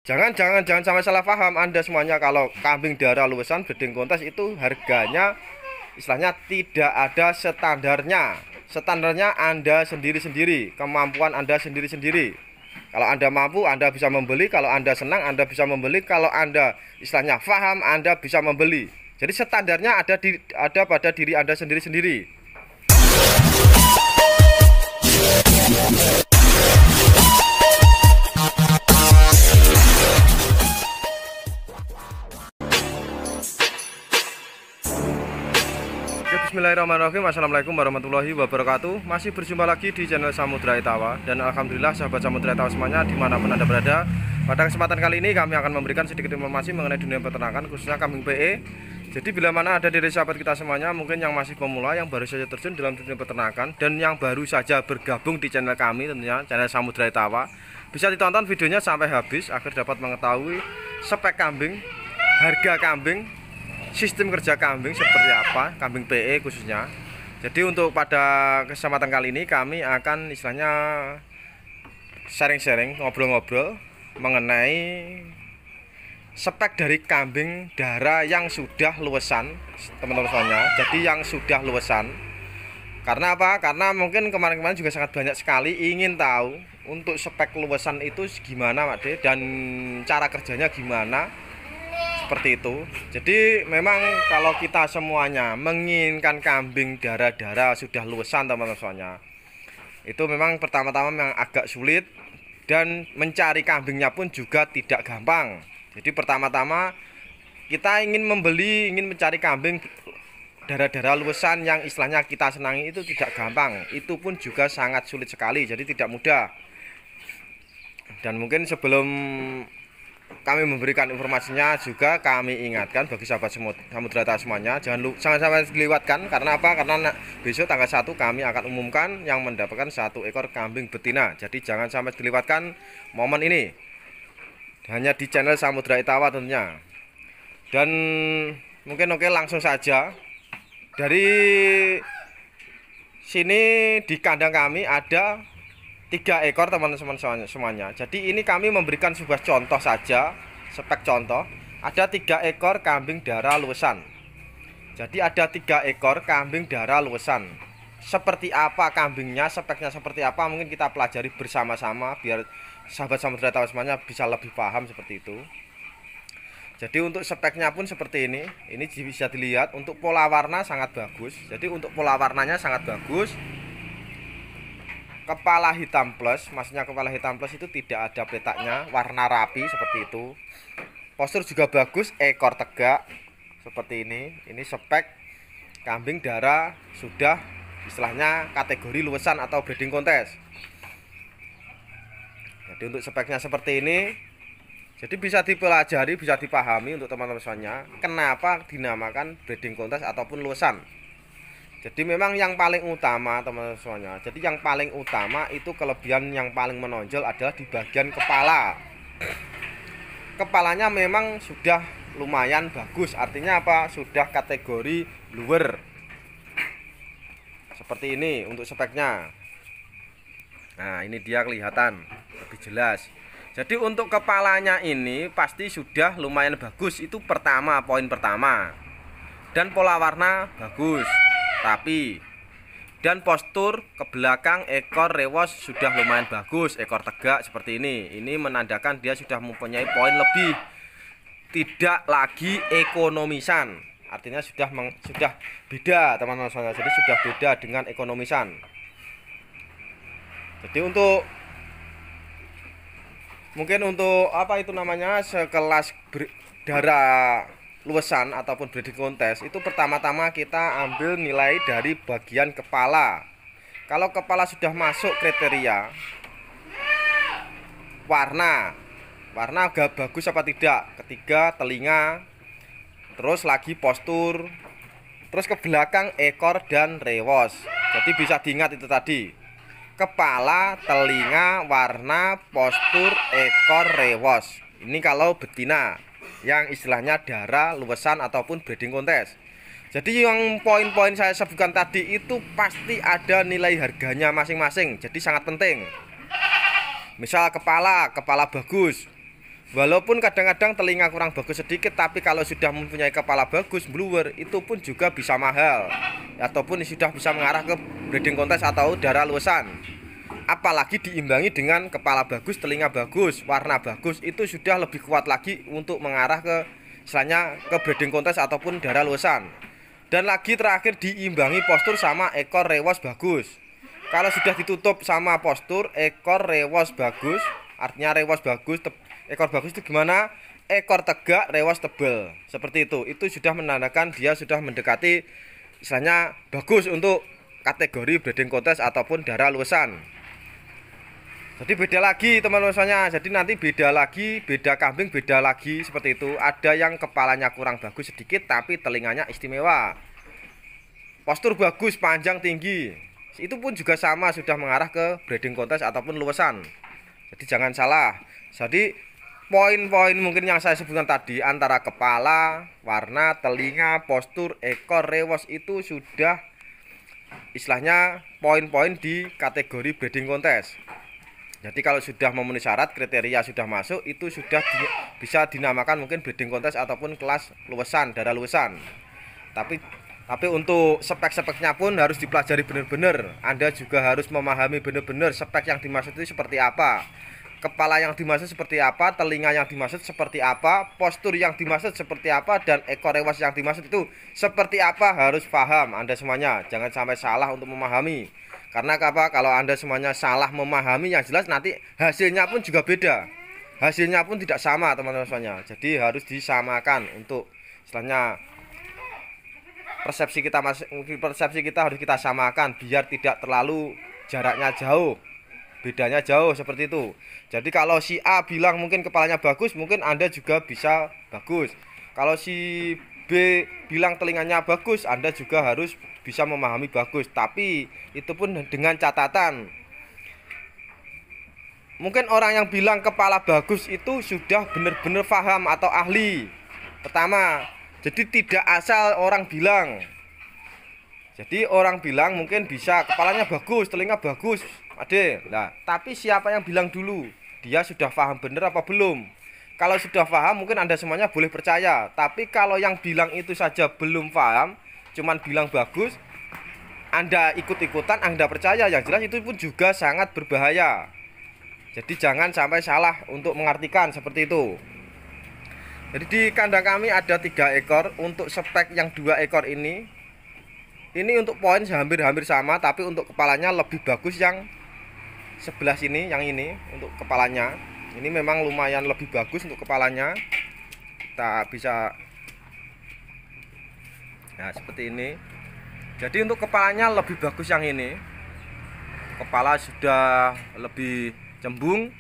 Jangan sampai salah paham Anda semuanya. Kalau kambing darah luwesan breeding kontes itu harganya istilahnya tidak ada standarnya. Standarnya Anda sendiri-sendiri, kemampuan Anda sendiri-sendiri. Kalau Anda mampu, Anda bisa membeli. Kalau Anda senang, Anda bisa membeli. Kalau Anda istilahnya paham, Anda bisa membeli. Jadi standarnya ada pada diri Anda sendiri-sendiri. Bismillahirrahmanirrahim. Assalamualaikum warahmatullahi wabarakatuh. Masih berjumpa lagi di channel Samudra Etawa. Dan alhamdulillah sahabat Samudra Etawa semuanya dimanapun Anda berada. Pada kesempatan kali ini kami akan memberikan sedikit informasi mengenai dunia peternakan, khususnya kambing PE. Jadi bila mana ada dari sahabat kita semuanya mungkin yang masih pemula, yang baru saja terjun dalam dunia peternakan, dan yang baru saja bergabung di channel kami, tentunya channel Samudra Etawa, bisa ditonton videonya sampai habis agar dapat mengetahui spek kambing, harga kambing, sistem kerja kambing seperti apa, kambing PE khususnya. Jadi untuk pada kesempatan kali ini kami akan istilahnya sharing-sharing, ngobrol-ngobrol mengenai spek dari kambing darah yang sudah luwesan, teman-teman semuanya. Jadi yang sudah luwesan. Karena apa? Karena mungkin kemarin-kemarin juga sangat banyak sekali ingin tahu untuk spek luwesan itu gimana, Pak De, dan cara kerjanya gimana. Seperti itu. Jadi memang kalau kita semuanya menginginkan kambing darah-darah sudah luwesan, teman-teman semuanya, itu memang pertama-tama memang agak sulit, dan mencari kambingnya pun juga tidak gampang. Jadi pertama-tama kita ingin mencari kambing darah-darah luwesan yang istilahnya kita senangi itu tidak gampang. Itu pun juga sangat sulit sekali, jadi tidak mudah. Dan mungkin sebelum kami memberikan informasinya juga kami ingatkan bagi sahabat Samudra Etawa semuanya, jangan sampai dilewatkan. Karena apa? Karena besok tanggal 1 kami akan umumkan yang mendapatkan 1 ekor kambing betina. Jadi jangan sampai dilewatkan momen ini. Hanya di channel Samudra Etawa tentunya. Dan mungkin oke, langsung saja. Dari sini di kandang kami ada 3 ekor teman-teman semuanya. Jadi ini kami memberikan sebuah contoh saja, spek contoh. Ada 3 ekor kambing darah luwesan. Jadi ada 3 ekor kambing darah luwesan. Seperti apa kambingnya, speknya seperti apa, mungkin kita pelajari bersama-sama biar sahabat Samudra Etawa semuanya bisa lebih paham seperti itu. Jadi untuk speknya pun seperti ini. Ini bisa dilihat untuk pola warna sangat bagus. Jadi untuk pola warnanya sangat bagus. Kepala hitam plus, maksudnya kepala hitam plus itu tidak ada petaknya, warna rapi seperti itu. Postur juga bagus, ekor tegak seperti ini. Ini spek kambing darah sudah istilahnya kategori luwesan atau breeding kontes. Jadi untuk speknya seperti ini. Jadi bisa dipelajari, bisa dipahami untuk teman-teman semuanya kenapa dinamakan breeding kontes ataupun luwesan. Jadi memang yang paling utama teman-teman semuanya. Jadi yang paling utama itu kelebihan yang paling menonjol adalah di bagian kepala. Kepalanya memang sudah lumayan bagus. Artinya apa? Sudah kategori luwer. Seperti ini untuk speknya. Nah, ini dia kelihatan lebih jelas. Jadi untuk kepalanya ini pasti sudah lumayan bagus. Itu pertama, poin pertama. Dan pola warna bagus, rapi, dan postur ke belakang ekor rewos sudah lumayan bagus, ekor tegak seperti ini. Ini menandakan dia sudah mempunyai poin lebih, tidak lagi ekonomisan. Artinya sudah beda teman-teman. Jadi sudah beda dengan ekonomisan. Jadi untuk mungkin untuk apa itu namanya, sekelas darah luwesan ataupun breeding kontes itu pertama-tama kita ambil nilai dari bagian kepala. Kalau kepala sudah masuk kriteria warna agak bagus apa tidak, ketiga telinga, terus lagi postur, terus ke belakang ekor dan rewos. Jadi bisa diingat itu tadi, kepala, telinga, warna, postur, ekor, rewos. Ini kalau betina yang istilahnya darah luwesan ataupun breeding kontes. Jadi yang poin-poin saya sebutkan tadi itu pasti ada nilai harganya masing-masing. Jadi sangat penting. Misal kepala bagus, Walaupun kadang-kadang telinga kurang bagus sedikit, tapi kalau sudah mempunyai kepala bagus, blower, itu pun juga bisa mahal. Ataupun sudah bisa mengarah ke breeding kontes atau darah luasan. Apalagi diimbangi dengan kepala bagus, telinga bagus, warna bagus, itu sudah lebih kuat lagi untuk mengarah ke misalnya ke breeding kontes ataupun darah luasan. Dan lagi terakhir diimbangi postur sama ekor rewos bagus. Kalau sudah ditutup sama postur ekor rewos bagus, artinya rewos bagus, ekor bagus itu gimana? Ekor tegak, rewos tebal. Seperti itu. Itu sudah menandakan dia sudah mendekati istilahnya bagus untuk kategori breeding kontes ataupun darah luasan. Jadi beda lagi teman-teman semuanya. Jadi nanti beda lagi, beda kambing beda lagi seperti itu. Ada yang kepalanya kurang bagus sedikit tapi telinganya istimewa. Postur bagus, panjang, tinggi. Itu pun juga sama sudah mengarah ke breeding kontes ataupun luasan. Jadi jangan salah. Jadi poin-poin mungkin yang saya sebutkan tadi antara kepala, warna, telinga, postur, ekor, rewos itu sudah istilahnya poin-poin di kategori breeding kontes. Jadi kalau sudah memenuhi syarat, kriteria sudah masuk, itu sudah bisa dinamakan mungkin breeding kontes ataupun kelas luasan, darah luasan. Tapi untuk spek-speknya pun harus dipelajari benar-benar. Anda juga harus memahami benar-benar spek yang dimaksud itu seperti apa. Kepala yang dimaksud seperti apa, telinga yang dimaksud seperti apa, postur yang dimaksud seperti apa, dan ekor rewos yang dimaksud itu seperti apa, harus paham Anda semuanya. Jangan sampai salah untuk memahami. Karena apa? Kalau Anda semuanya salah memahami, yang jelas nanti hasilnya pun juga beda. Hasilnya pun tidak sama teman-teman semuanya. Jadi harus disamakan untuk istilahnya persepsi kita harus kita samakan biar tidak terlalu jaraknya jauh. Bedanya jauh seperti itu. Jadi kalau si A bilang mungkin kepalanya bagus, mungkin Anda juga bisa bagus. Kalau si B bilang telinganya bagus, Anda juga harus bisa memahami bagus. Tapi itu pun dengan catatan, mungkin orang yang bilang kepala bagus itu sudah benar-benar paham atau ahli. Pertama, jadi tidak asal orang bilang. Jadi orang bilang mungkin bisa kepalanya bagus, telinga bagus, Ade. Nah, tapi siapa yang bilang dulu? Dia sudah paham benar apa belum? Kalau sudah paham mungkin Anda semuanya boleh percaya. Tapi kalau yang bilang itu saja belum paham, cuman bilang bagus, Anda ikut-ikutan, Anda percaya, yang jelas itu pun juga sangat berbahaya. Jadi jangan sampai salah untuk mengartikan seperti itu. Jadi di kandang kami ada 3 ekor. Untuk spek yang 2 ekor ini untuk poin hampir-hampir sama, tapi untuk kepalanya lebih bagus yang sebelah sini, yang ini untuk kepalanya. Ini memang lumayan lebih bagus untuk kepalanya. Kita bisa, nah seperti ini. Jadi untuk kepalanya lebih bagus yang ini. Kepala sudah lebih cembung,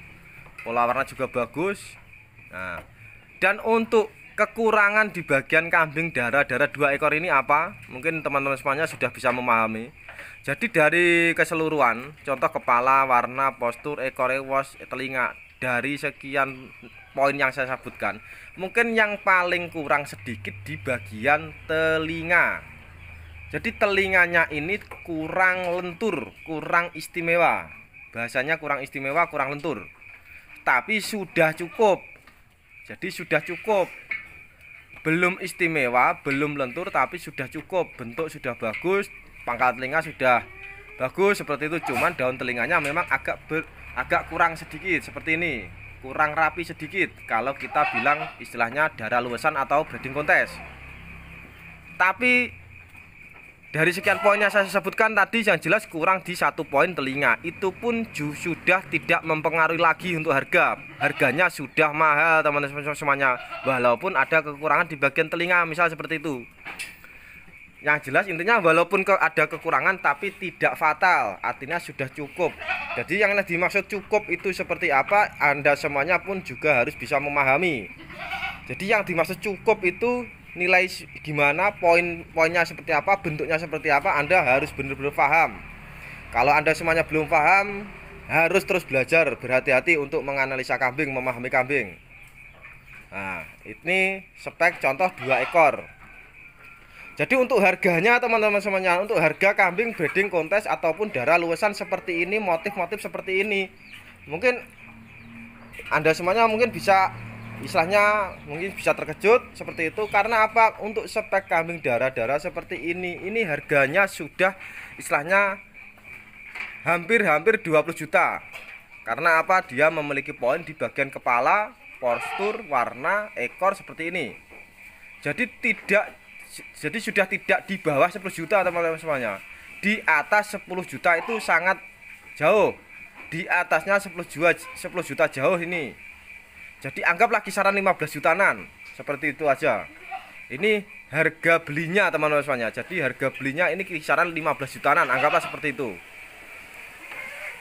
pola warna juga bagus. Nah, dan untuk kekurangan di bagian kambing darah 2 ekor ini apa? Mungkin teman-teman semuanya sudah bisa memahami. Jadi dari keseluruhan, contoh kepala, warna, postur, ekor rewos, telinga, dari sekian poin yang saya sebutkan, mungkin yang paling kurang sedikit di bagian telinga. Jadi telinganya ini kurang lentur, kurang istimewa. Bahasanya kurang istimewa, kurang lentur. Tapi sudah cukup. Jadi sudah cukup. Belum istimewa, belum lentur, tapi sudah cukup. Bentuk sudah bagus, pangkal telinga sudah bagus seperti itu. Cuman daun telinganya memang agak kurang sedikit seperti ini, kurang rapi sedikit. Kalau kita bilang istilahnya darah luasan atau breeding kontes. Tapi dari sekian poin yang saya sebutkan tadi, yang jelas kurang di 1 poin telinga. Itu pun sudah tidak mempengaruhi lagi untuk harga. Harganya sudah mahal teman-teman semuanya. Walaupun ada kekurangan di bagian telinga, misal seperti itu. Yang jelas intinya walaupun ada kekurangan tapi tidak fatal. Artinya sudah cukup. Jadi yang dimaksud cukup itu seperti apa, Anda semuanya pun juga harus bisa memahami. Jadi yang dimaksud cukup itu nilai gimana, poin-poinnya seperti apa, bentuknya seperti apa, Anda harus benar-benar paham. Kalau Anda semuanya belum paham, harus terus belajar, berhati-hati untuk menganalisa kambing, memahami kambing. Nah, ini spek contoh 2 ekor. Jadi untuk harganya teman-teman semuanya, untuk harga kambing breeding kontes ataupun darah luasan seperti ini, motif-motif seperti ini, mungkin Anda semuanya mungkin bisa istilahnya mungkin bisa terkejut seperti itu. Karena apa? Untuk spek kambing darah-darah seperti ini harganya sudah istilahnya hampir 20 juta. Karena apa? Dia memiliki poin di bagian kepala, postur, warna, ekor seperti ini. Jadi sudah tidak di bawah 10 juta teman-teman semuanya. Di atas 10 juta itu sangat jauh. Di atasnya 10 juta jauh ini. Jadi anggaplah kisaran 15 jutaan. Seperti itu aja. Ini harga belinya teman-teman semuanya. Jadi harga belinya ini kisaran 15 jutaan. Anggaplah seperti itu.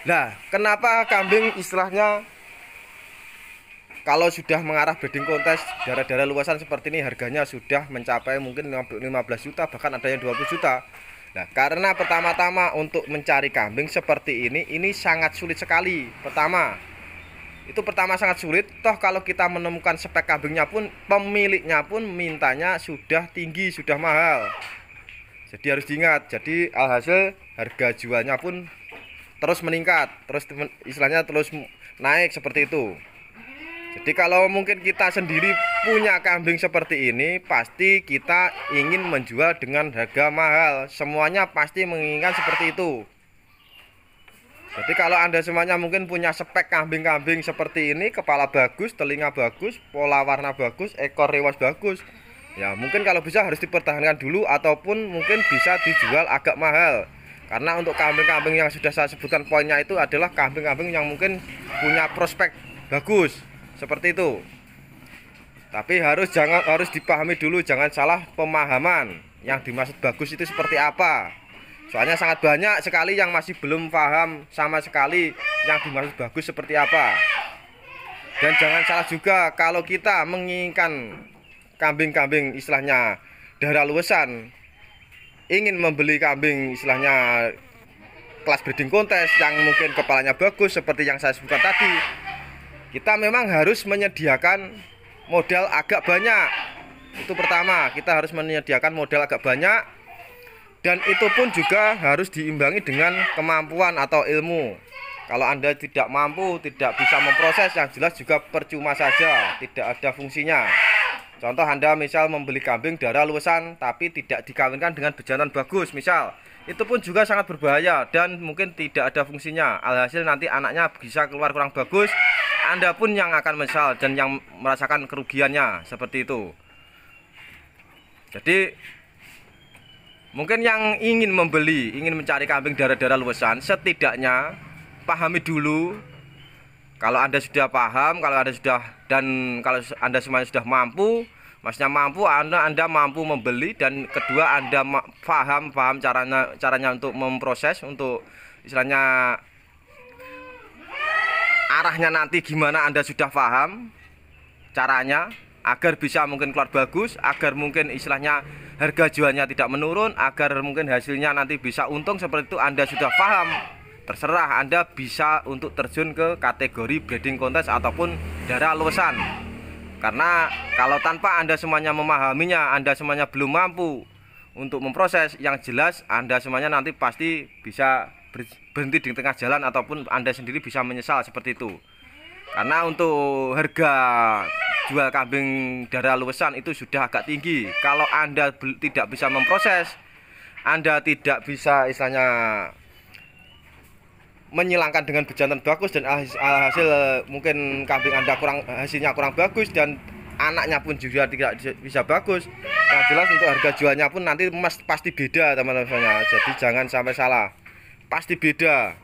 Nah, kenapa kambing istilahnya kalau sudah mengarah breeding kontes darah-darah luasan seperti ini harganya sudah mencapai mungkin 15 juta, bahkan ada yang 20 juta. Nah, karena pertama-tama untuk mencari kambing seperti ini sangat sulit sekali. Pertama sangat sulit. Toh kalau kita menemukan spek kambingnya pun, pemiliknya pun mintanya sudah tinggi, sudah mahal. Jadi harus diingat. Jadi alhasil harga jualnya pun terus meningkat, istilahnya terus naik seperti itu. Jadi kalau mungkin kita sendiri punya kambing seperti ini, pasti kita ingin menjual dengan harga mahal. Semuanya pasti menginginkan seperti itu. Jadi kalau Anda semuanya mungkin punya spek kambing-kambing seperti ini, kepala bagus, telinga bagus, pola warna bagus, ekor rewas bagus, ya mungkin kalau bisa harus dipertahankan dulu, ataupun mungkin bisa dijual agak mahal. Karena untuk kambing-kambing yang sudah saya sebutkan poinnya itu adalah kambing-kambing yang mungkin punya prospek bagus seperti itu. Tapi harus dipahami dulu, jangan salah pemahaman. Yang dimaksud bagus itu seperti apa? Soalnya sangat banyak sekali yang masih belum paham sama sekali yang dimaksud bagus seperti apa. Dan jangan salah juga kalau kita menginginkan kambing-kambing istilahnya darah luasan, ingin membeli kambing istilahnya kelas breeding kontes yang mungkin kepalanya bagus seperti yang saya sebutkan tadi, kita memang harus menyediakan modal agak banyak. Itu pertama, kita harus menyediakan modal agak banyak, dan itu pun juga harus diimbangi dengan kemampuan atau ilmu. Kalau Anda tidak mampu, tidak bisa memproses, yang jelas juga percuma saja, tidak ada fungsinya. Contoh Anda misal membeli kambing darah luasan tapi tidak dikawinkan dengan bejantan bagus misal, itu pun juga sangat berbahaya dan mungkin tidak ada fungsinya. Alhasil nanti anaknya bisa keluar kurang bagus, Anda pun yang akan menyesal dan yang merasakan kerugiannya seperti itu. Jadi mungkin yang ingin mencari kambing darah-darah luasan, setidaknya pahami dulu. Kalau Anda sudah paham, kalau Anda semuanya sudah mampu, maksudnya mampu, Anda mampu membeli, dan kedua Anda paham caranya untuk memproses, untuk istilahnya arahnya nanti gimana, Anda sudah paham caranya agar bisa mungkin keluar bagus, agar mungkin istilahnya harga jualnya tidak menurun, agar mungkin hasilnya nanti bisa untung seperti itu, Anda sudah paham. Terserah Anda bisa untuk terjun ke kategori breeding kontes ataupun darah luasan. Karena kalau tanpa Anda semuanya memahaminya, Anda semuanya belum mampu untuk memproses, yang jelas Anda semuanya nanti pasti bisa berhenti di tengah jalan, ataupun Anda sendiri bisa menyesal seperti itu. Karena untuk harga jual kambing darah luasan itu sudah agak tinggi. Kalau Anda tidak bisa memproses, Anda tidak bisa istilahnya menyilangkan dengan bejantan bagus, dan hasil mungkin kambing Anda hasilnya kurang bagus, dan anaknya pun juga tidak bisa bagus, yang jelas untuk harga jualnya pun nanti pasti beda teman-teman. Jadi jangan sampai salah, pasti beda.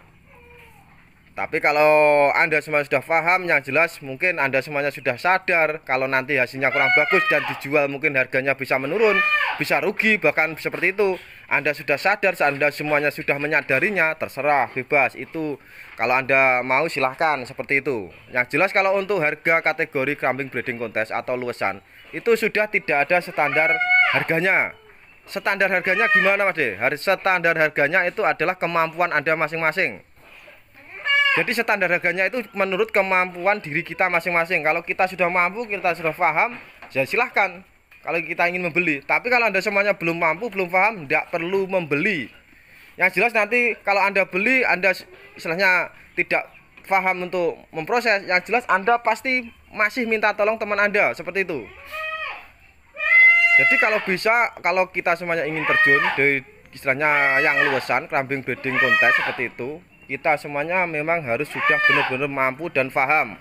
Tapi kalau Anda semua sudah paham, yang jelas mungkin Anda semuanya sudah sadar kalau nanti hasilnya kurang bagus dan dijual mungkin harganya bisa menurun, bisa rugi, bahkan seperti itu. Anda sudah sadar, Anda semuanya sudah menyadarinya, terserah, bebas. Itu kalau Anda mau silahkan seperti itu. Yang jelas kalau untuk harga kategori kambing breeding kontes atau luasan, itu sudah tidak ada standar harganya. Standar harganya gimana Mas De? Standar harganya itu adalah kemampuan Anda masing-masing. Jadi standar harganya itu menurut kemampuan diri kita masing-masing. Kalau kita sudah mampu, kita sudah paham, ya silahkan kalau kita ingin membeli. Tapi kalau Anda semuanya belum mampu, belum paham, tidak perlu membeli. Yang jelas nanti kalau Anda beli, Anda istilahnya tidak paham untuk memproses, yang jelas Anda pasti masih minta tolong teman Anda, seperti itu. Jadi kalau bisa, kalau kita semuanya ingin terjun di istilahnya yang luasan kambing breeding kontes seperti itu, kita semuanya memang harus sudah benar-benar mampu dan paham,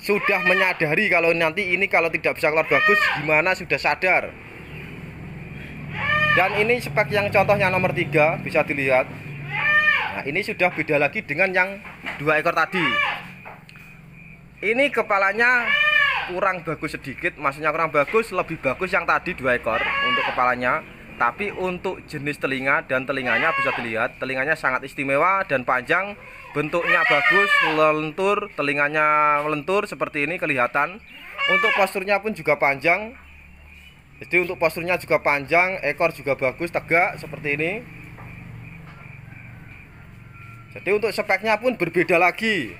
sudah menyadari kalau nanti ini kalau tidak bisa keluar bagus gimana, sudah sadar. Dan ini spek yang contohnya nomor 3 bisa dilihat. Nah, ini sudah beda lagi dengan yang 2 ekor tadi. Ini kepalanya kurang bagus sedikit, maksudnya kurang bagus, lebih bagus yang tadi 2 ekor untuk kepalanya. Tapi untuk jenis telinga dan telinganya bisa dilihat, telinganya sangat istimewa dan panjang, bentuknya bagus, lentur, telinganya melentur seperti ini kelihatan. Untuk posturnya pun juga panjang. Jadi untuk posturnya juga panjang, ekor juga bagus, tegak seperti ini. Jadi untuk speknya pun berbeda lagi.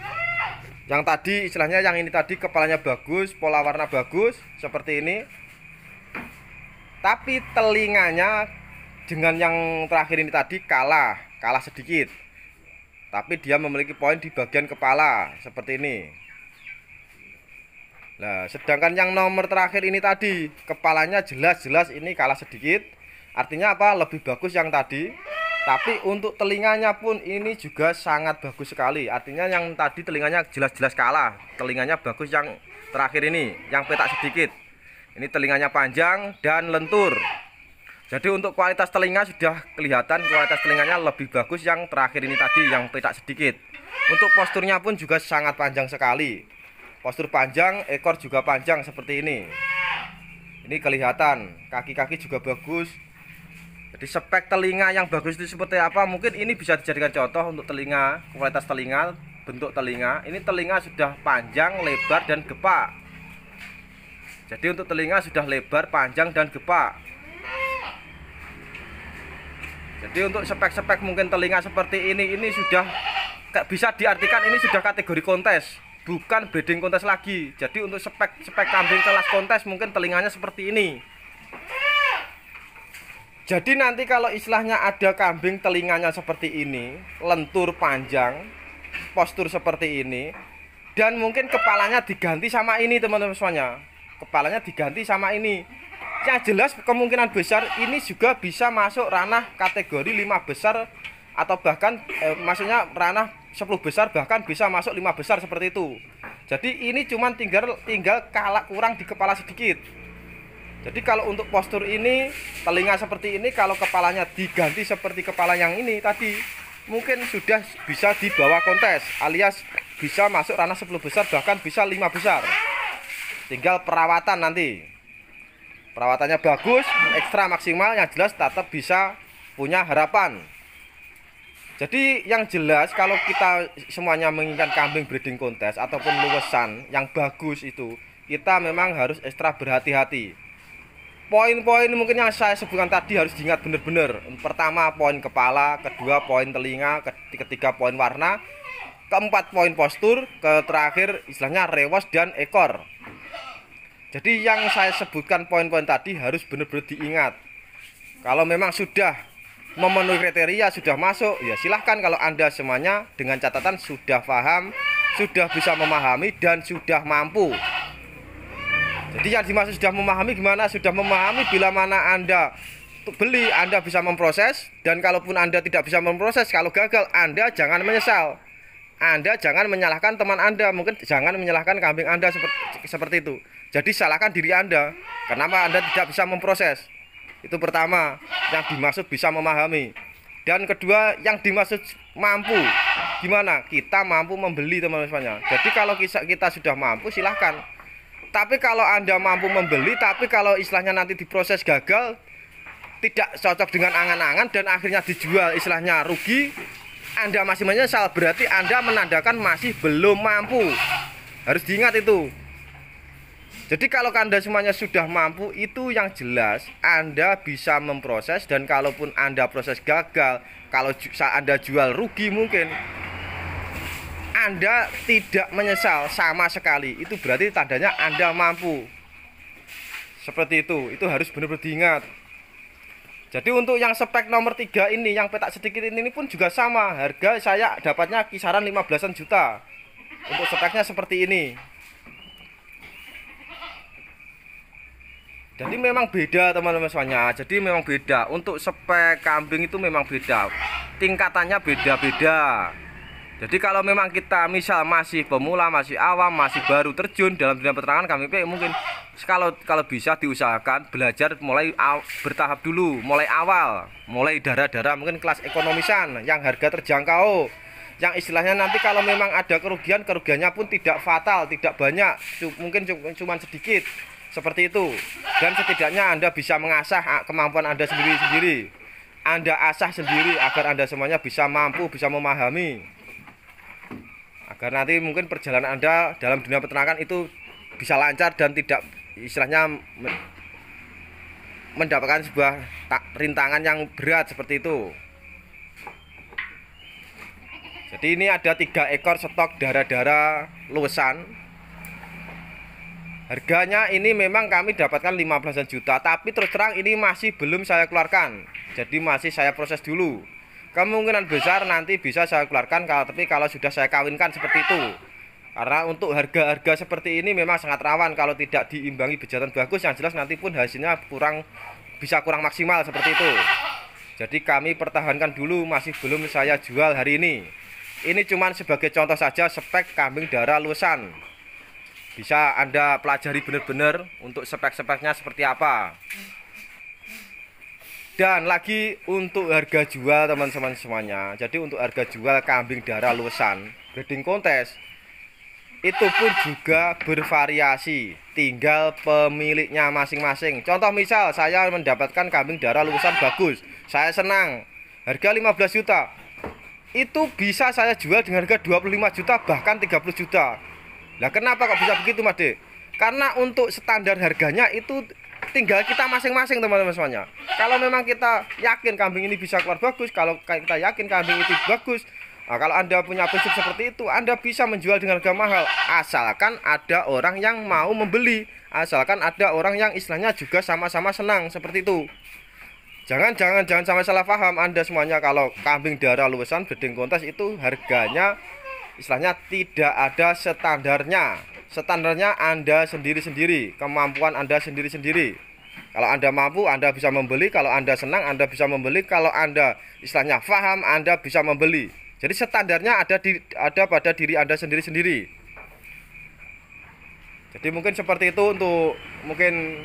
Yang tadi istilahnya yang ini tadi kepalanya bagus, pola warna bagus seperti ini. Tapi telinganya dengan yang terakhir ini tadi kalah sedikit. Tapi dia memiliki poin di bagian kepala seperti ini. Nah, sedangkan yang nomor terakhir ini tadi kepalanya jelas-jelas ini kalah sedikit. Artinya apa? Lebih bagus yang tadi. Tapi untuk telinganya pun ini juga sangat bagus sekali. Artinya yang tadi telinganya jelas-jelas kalah. Telinganya bagus yang terakhir ini, yang petak sedikit. Ini telinganya panjang dan lentur. Jadi untuk kualitas telinga sudah kelihatan, kualitas telinganya lebih bagus yang terakhir ini tadi, yang petak sedikit. Untuk posturnya pun juga sangat panjang sekali. Postur panjang, ekor juga panjang seperti ini. Ini kelihatan, kaki-kaki juga bagus. Jadi spek telinga yang bagus itu seperti apa? Mungkin ini bisa dijadikan contoh untuk telinga, kualitas telinga, bentuk telinga. Ini telinga sudah panjang, lebar dan gepak. Jadi untuk telinga sudah lebar, panjang dan gepak. Jadi untuk spek-spek mungkin telinga seperti ini sudah bisa diartikan ini sudah kategori kontes, bukan breeding kontes lagi. Jadi untuk spek kambing kelas kontes mungkin telinganya seperti ini. Jadi nanti kalau istilahnya ada kambing telinganya seperti ini, lentur panjang, postur seperti ini, dan mungkin kepalanya diganti sama ini teman-teman semuanya. Kepalanya diganti sama ini. Yang jelas kemungkinan besar ini juga bisa masuk ranah kategori 5 besar atau bahkan maksudnya ranah 10 besar, bahkan bisa masuk 5 besar seperti itu. Jadi ini cuman tinggal kalah kurang di kepala sedikit. Jadi kalau untuk postur ini, telinga seperti ini, kalau kepalanya diganti seperti kepala yang ini tadi, mungkin sudah bisa di bawah kontes, alias bisa masuk ranah 10 besar, bahkan bisa 5 besar. Tinggal perawatan nanti. Perawatannya bagus, ekstra maksimal, yang jelas tetap bisa punya harapan. Jadi yang jelas kalau kita semuanya menginginkan kambing breeding kontes ataupun luasan yang bagus itu, kita memang harus ekstra berhati-hati. Poin-poin mungkin yang saya sebutkan tadi harus diingat benar-benar. Pertama poin kepala, kedua poin telinga, ketiga poin warna, keempat poin postur, terakhir istilahnya rewas dan ekor. Jadi yang saya sebutkan poin-poin tadi harus benar-benar diingat. Kalau memang sudah memenuhi kriteria, sudah masuk, ya silahkan. Kalau Anda semuanya dengan catatan sudah paham, sudah bisa memahami dan sudah mampu. Jadi yang dimaksud sudah memahami gimana? Sudah memahami bila mana Anda beli, Anda bisa memproses. Dan kalaupun Anda tidak bisa memproses, kalau gagal, Anda jangan menyesal. Anda jangan menyalahkan teman Anda, mungkin jangan menyalahkan kambing Anda seperti itu. Jadi salahkan diri Anda. Kenapa Anda tidak bisa memproses? Itu pertama, yang dimaksud bisa memahami. Dan kedua, yang dimaksud mampu. Gimana? Kita mampu membeli teman-teman. Jadi kalau kita sudah mampu, silahkan. Tapi kalau Anda mampu membeli, tapi kalau istilahnya nanti diproses gagal, tidak cocok dengan angan-angan dan akhirnya dijual istilahnya rugi, Anda masih menyesal, berarti Anda menandakan masih belum mampu. Harus diingat itu. Jadi kalau Anda semuanya sudah mampu, itu yang jelas Anda bisa memproses. Dan kalaupun Anda proses gagal, kalau Anda jual rugi mungkin, Anda tidak menyesal sama sekali. Itu berarti tandanya Anda mampu. Seperti itu harus benar-benar diingat. Jadi untuk yang spek nomor 3 ini, yang petak sedikit ini pun juga sama. Harga saya dapatnya kisaran 15-an juta. Untuk speknya seperti ini. Jadi memang beda teman-teman semuanya. Jadi memang beda. Untuk spek kambing itu memang beda. Tingkatannya beda-beda. Jadi kalau memang kita misal masih pemula, masih awam, masih baru terjun dalam dunia peternakan kambing PE, mungkin kalau bisa diusahakan belajar mulai bertahap dulu, mulai awal, mulai darah-darah mungkin kelas ekonomisan yang harga terjangkau. Yang istilahnya nanti kalau memang ada kerugiannya pun tidak fatal, tidak banyak, mungkin cuma sedikit. Seperti itu. Dan setidaknya Anda bisa mengasah kemampuan Anda sendiri-sendiri. Anda asah sendiri agar Anda semuanya bisa mampu, bisa memahami. Agar nanti mungkin perjalanan Anda dalam dunia peternakan itu bisa lancar dan tidak istilahnya mendapatkan sebuah rintangan yang berat seperti itu. Jadi ini ada 3 ekor stok darah-darah luwesan. Harganya ini memang kami dapatkan 15 juta, tapi terus terang ini masih belum saya keluarkan. Jadi masih saya proses dulu. Kemungkinan besar nanti bisa saya keluarkan, tapi kalau sudah saya kawinkan seperti itu. Karena untuk harga-harga seperti ini memang sangat rawan kalau tidak diimbangi bejatan bagus, yang jelas nanti pun hasilnya bisa kurang maksimal seperti itu. Jadi kami pertahankan dulu, masih belum saya jual hari ini. Ini cuma sebagai contoh saja spek kambing darah luwesan. Bisa Anda pelajari benar-benar untuk spek-speknya seperti apa. Dan lagi untuk harga jual teman-teman semuanya. Jadi untuk harga jual kambing darah luwesan breeding kontes itu pun juga bervariasi, tinggal pemiliknya masing-masing. Contoh misal saya mendapatkan kambing darah luwesan bagus, saya senang, harga 15 juta. Itu bisa saya jual dengan harga 25 juta bahkan 30 juta. Nah, kenapa kok bisa begitu, Mas De? Karena untuk standar harganya itu tinggal kita masing-masing, teman-teman semuanya. Kalau memang kita yakin kambing ini bisa keluar bagus, kalau kita yakin kambing itu bagus, nah, kalau Anda punya prinsip seperti itu, Anda bisa menjual dengan harga mahal, asalkan ada orang yang mau membeli, asalkan ada orang yang istilahnya juga sama-sama senang seperti itu. Jangan sampai salah paham Anda semuanya, kalau kambing darah luwesan breeding kontes itu harganya istilahnya tidak ada standarnya. Standarnya Anda sendiri-sendiri, kemampuan Anda sendiri-sendiri. Kalau Anda mampu, Anda bisa membeli. Kalau Anda senang, Anda bisa membeli. Kalau Anda istilahnya paham, Anda bisa membeli. Jadi standarnya ada pada diri Anda sendiri-sendiri. Jadi mungkin seperti itu untuk mungkin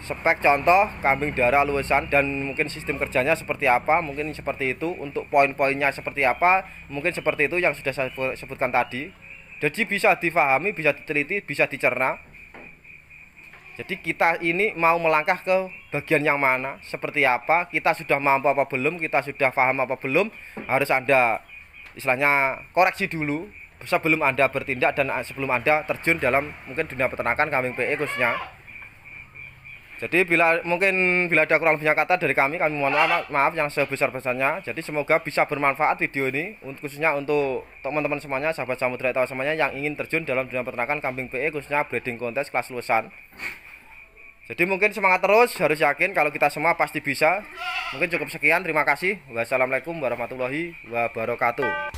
spek contoh kambing darah luwesan, dan mungkin sistem kerjanya seperti apa, mungkin seperti itu. Untuk poin-poinnya seperti apa, mungkin seperti itu yang sudah saya sebutkan tadi. Jadi bisa difahami, bisa diteliti, bisa dicerna. Jadi kita ini mau melangkah ke bagian yang mana, seperti apa, kita sudah mampu apa belum, kita sudah paham apa belum, harus Anda istilahnya koreksi dulu sebelum Anda bertindak dan sebelum Anda terjun dalam mungkin dunia peternakan kambing PE khususnya. Jadi bila ada kurang lebihnya kata dari kami mohon maaf yang sebesar-besarnya. Jadi semoga bisa bermanfaat video ini, khususnya untuk teman-teman semuanya, sahabat Samudra Itawa semuanya yang ingin terjun dalam dunia peternakan kambing PE khususnya breeding kontes kelas luwesan. Jadi mungkin semangat terus, harus yakin kalau kita semua pasti bisa. Mungkin cukup sekian, terima kasih. Wassalamualaikum warahmatullahi wabarakatuh.